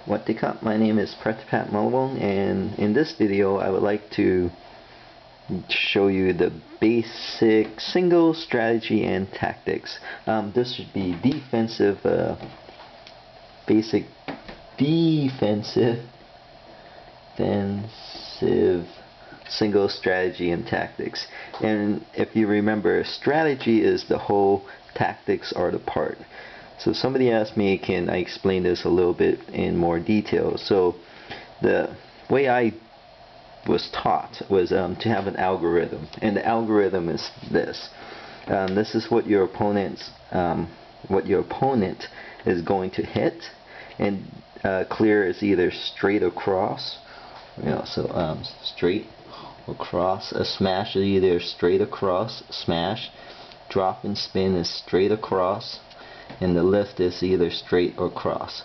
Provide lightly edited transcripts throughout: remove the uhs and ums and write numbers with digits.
Watika, my name is Pratipat Malawong, and in this video I would like to show you the basic singles strategy and tactics. This should be basic defensive single strategy and tactics. And if you remember, strategy is the whole, tactics are the part. So somebody asked me, can I explain this a little bit in more detail? So the way I was taught was to have an algorithm, and the algorithm is this. This is what your opponent is going to hit, and clear is either straight across, straight across. A smash is either straight across, smash. Drop and spin is straight across, and the lift is either straight or cross.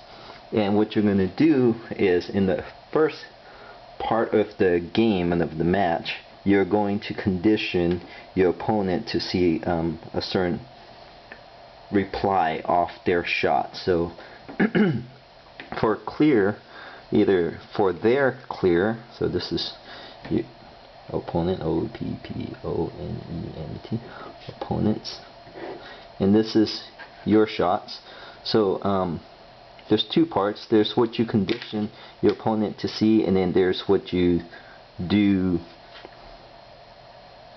And what you're going to do is, in the first part of the game and of the match, you're going to condition your opponent to see a certain reply off their shot. So for clear, either for their clear, so this is your opponent, O-P-P-O-N-E-N-T, opponents, and this is your shots. So there's two parts. There's what you condition your opponent to see, and then there's what you do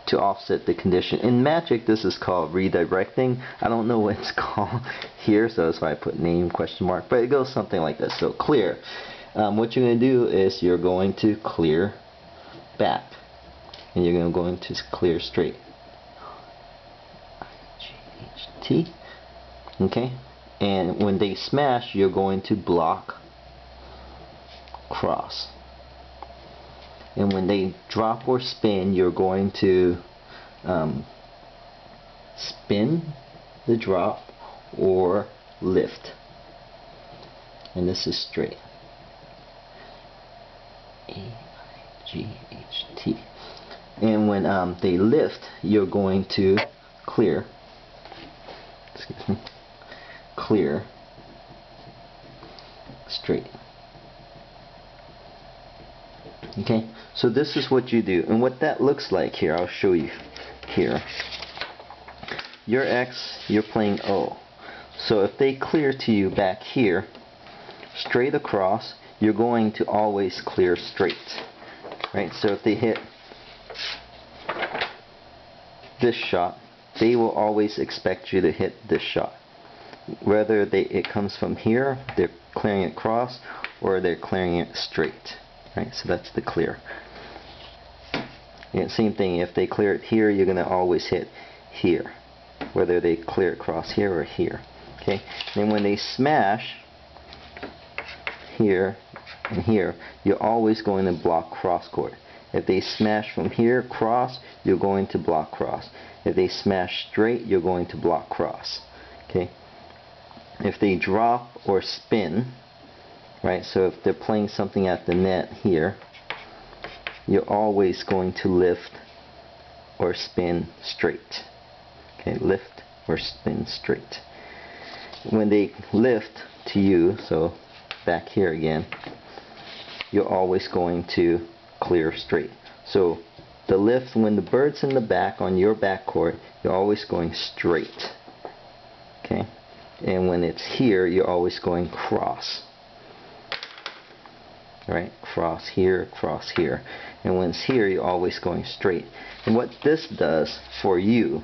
to offset the condition. In Magic, this is called redirecting. I don't know what it's called here, so that's why I put name question mark, but it goes something like this. So clear, what you're going to do is you're going to clear back, and you're going to clear straight. G-H-T. Okay, and when they smash, you're going to block cross, and when they drop or spin, you're going to spin the drop or lift, and this is straight. A-I-G-H-T. And when they lift, you're going to clear, clear straight. Okay, so this is what you do, and what that looks like here, I'll show you here. Your X, you're playing O. So if they clear to you back here, straight across, you're going to always clear straight. Right? So if they hit this shot, they will always expect you to hit this shot. Whether it comes from here, they're clearing it cross, or they're clearing it straight. Right? So that's the clear. And same thing, if they clear it here, you're going to always hit here, whether they clear it cross here or here. Okay? Then when they smash here and here, you're always going to block cross court. If they smash from here cross, you're going to block cross. If they smash straight, you're going to block cross. Okay? If they drop or spin, right, so if they're playing something at the net here, you're always going to lift or spin straight. Okay, lift or spin straight. When they lift to you, so back here again, you're always going to clear straight. So the lift, when the bird's in the back on your back court, you're always going straight. Okay? And when it's here, you're always going cross. Right? Cross here, cross here. And when it's here, you're always going straight. And what this does for you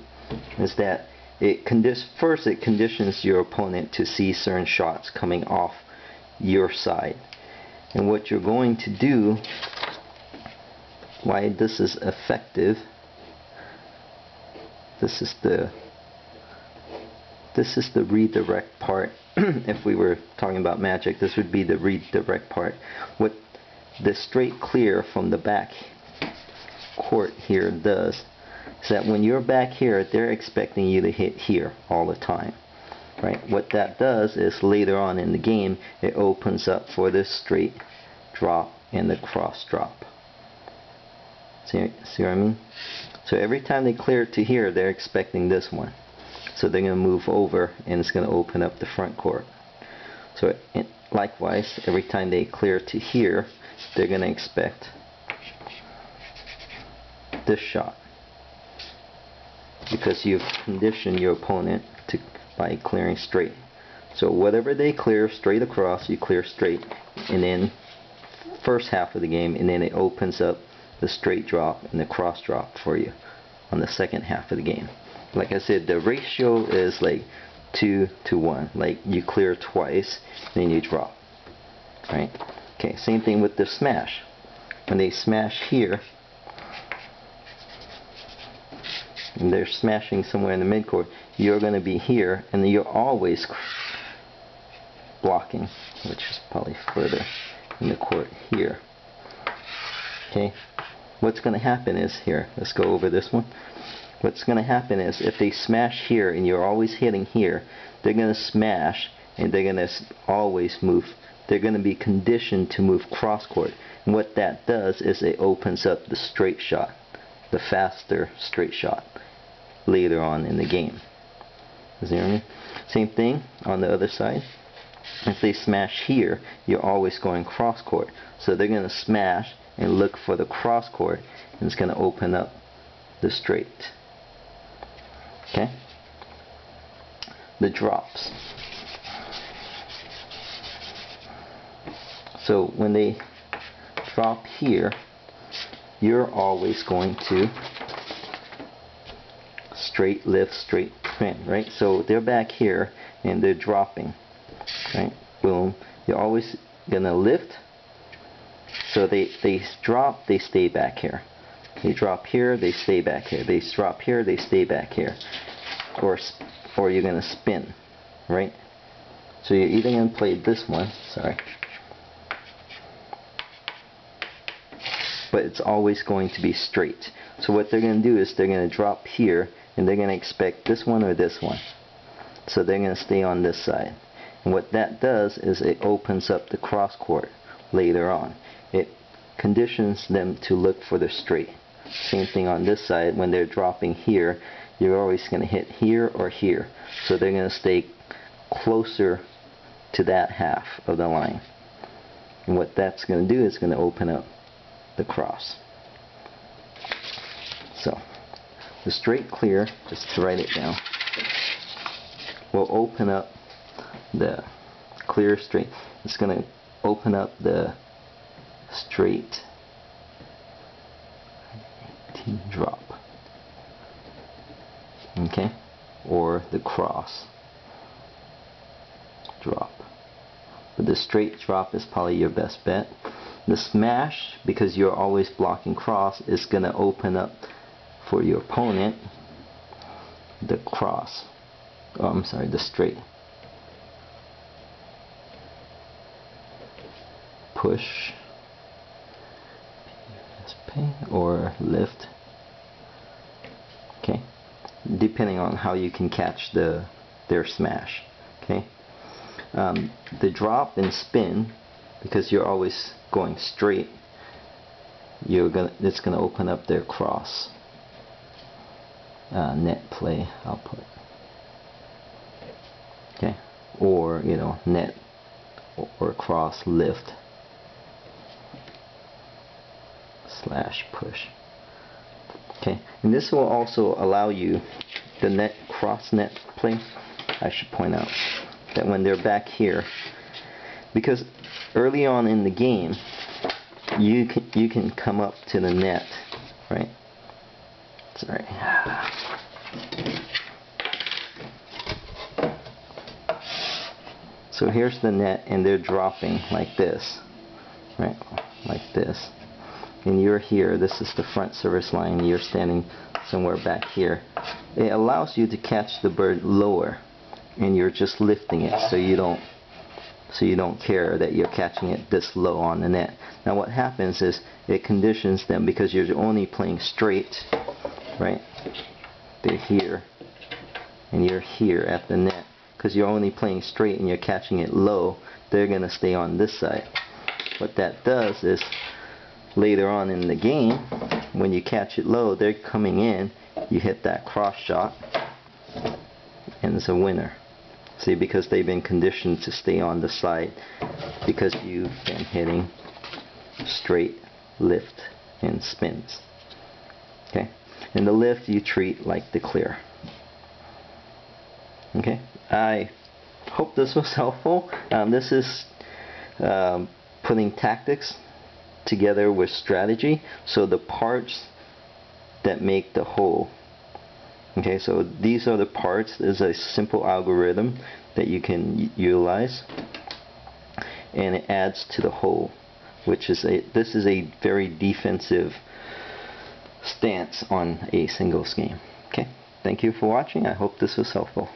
is that it conditions your opponent to see certain shots coming off your side. And what you're going to do, why this is effective, this is the redirect part. If we were talking about Magic, this would be the redirect part. What the straight clear from the back court here does is that when you're back here, they're expecting you to hit here all the time. Right? What that does is later on in the game, it opens up for this straight drop and the cross drop. See what I mean? So every time they clear it to here, they're expecting this one. So they're going to move over, and it's going to open up the front court. So likewise, every time they clear to here, they're going to expect this shot, because you've conditioned your opponent by clearing straight. So whatever they clear straight across, you clear straight, and then first half of the game, and then it opens up the straight drop and the cross drop for you on the second half of the game. Like I said, the ratio is like 2 to 1. Like you clear twice, then you drop. Right? Okay, same thing with the smash. When they smash here, and they're smashing somewhere in the midcourt, you're going to be here, and you're always blocking, which is probably further in the court here. Okay, what's going to happen is, here, let's go over this one. What's going to happen is, if they smash here and you're always hitting here, they're going to smash and they're going to always move. They're going to be conditioned to move cross court. And what that does is it opens up the straight shot, the faster straight shot later on in the game. Is there any? Same thing on the other side. If they smash here, you're always going cross court. So they're going to smash and look for the cross court, and it's going to open up the straight. Okay? The drops. So when they drop here, you're always going to straight lift, straight print, right? So they're back here and they're dropping, right? Boom. You're always gonna lift. So they drop, they stay back here. They drop here, they stay back here. They drop here, they stay back here. Or you're gonna spin, right? So you're either gonna play this one, sorry, but it's always going to be straight. So what they're going to do is they're going to drop here, and they're going to expect this one or this one. So they're going to stay on this side. And what that does is it opens up the cross court later on. It conditions them to look for the straight. Same thing on this side. When they're dropping here, you're always going to hit here or here. So they're going to stay closer to that half of the line. And what that's going to do is going to open up the cross. So the straight clear, just to write it down, will open up the clear straight. It's going to open up the straight drop, okay, or the cross drop. But the straight drop is probably your best bet. The smash, because you're always blocking cross, is going to open up for your opponent the cross. Oh, I'm sorry, the straight. Push, or lift. Okay, depending on how you can catch their smash. Okay, the drop and spin, because you're always going straight, it's gonna open up their cross net play output. Okay, or net or cross lift slash push. Okay, and this will also allow you the cross net play. I should point out that when they're back here, because early on in the game you can come up to the net, right? Sorry. So here's the net, and they're dropping like this, right? Like this. And you're here, this is the front service line, you're standing somewhere back here. It allows you to catch the bird lower, and you're just lifting it, so you don't care that you're catching it this low on the net. Now what happens is it conditions them, because you're only playing straight, right? They're here, and you're here at the net. Because you're only playing straight and you're catching it low, they're going to stay on this side. What that does is, later on in the game, when you catch it low, they're coming in, you hit that cross shot, and it's a winner. See, because they've been conditioned to stay on the side because you've been hitting straight, lift, and spins. Okay, and the lift you treat like the clear. Okay, I hope this was helpful. This is putting tactics together with strategy, so the parts that make the whole. Okay, so these are the parts. There's a simple algorithm that you can utilize, and it adds to the whole, which is this is a very defensive stance on a singles game. Okay, thank you for watching. I hope this was helpful.